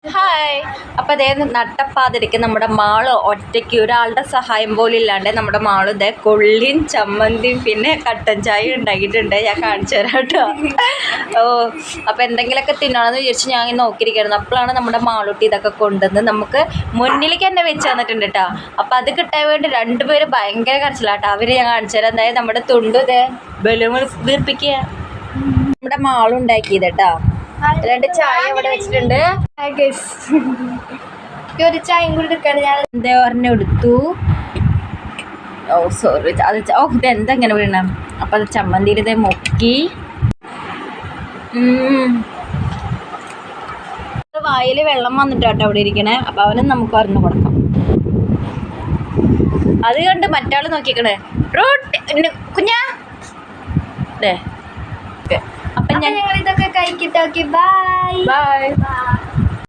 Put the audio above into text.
Hi. അപ്പോൾ അതേ നട്ടപ്പാതിരിക്ക് നമ്മുടെ മാള് ഒറ്റയ്ക്ക് ഒരാളുടെ സഹായം പോലും ഇല്ലാണ്ട് നമ്മുടെ മാള് ഇതേ കൊള്ളിയും ചമ്മന്തിയും പിന്നെ കട്ടൻ ചായ ഉണ്ടാക്കിയിട്ടുണ്ട്. ഞാൻ കാണിച്ചു തരാം കേട്ടോ. അപ്പോൾ എന്തെങ്കിലുമൊക്കെ തിന്നണമെന്ന് വിചാരിച്ച് ഞാൻ നോക്കിയിരിക്കുകയായിരുന്നു. അപ്പോഴാണ് നമ്മുടെ മാളൂട്ടി ഇതൊക്കെ കൊണ്ടുവന്ന് നമുക്ക് മുന്നിലേക്ക് തന്നെ വെച്ച് തന്നിട്ടുണ്ട് കേട്ടോ. അപ്പോൾ അത് കിട്ടാൻ വേണ്ടി രണ്ടുപേരും ഭയങ്കര കരച്ചിലാട്ടോ. അവർ ഞാൻ കാണിച്ചു തരാം. എന്തായാലും നമ്മുടെ തുണ്ട് ഇതേ ബലൂൺ വീർപ്പിക്കുക നമ്മുടെ മാളുണ്ടാക്കിയത് കേട്ടോ. 2 ചായ ഇവിടെ വെച്ചിട്ടുണ്ട്. ഒരു ചായയും കൂടി എടുക്കാണ് ഞാൻ. എന്താ പറഞ്ഞ എടുത്തു. സോറി അത് ഇതെന്താ ഇങ്ങനെ വീണ. അപ്പം അത് ചമ്മന്തിയിൽ ഇതേ മുക്കി വായിൽ വെള്ളം വന്നിട്ടാട്ടോ അവിടെ ഇരിക്കണേ. അപ്പം അവനും നമുക്ക് പറഞ്ഞു കൊടുക്കാം. അത് കണ്ട് മറ്റാൾ നോക്കിക്കണേ കുഞ്ഞാ. അതെ അപ്പം ഞങ്ങൾ ഇതൊക്കെ കഴിക്കട്ടെ. Bye bye.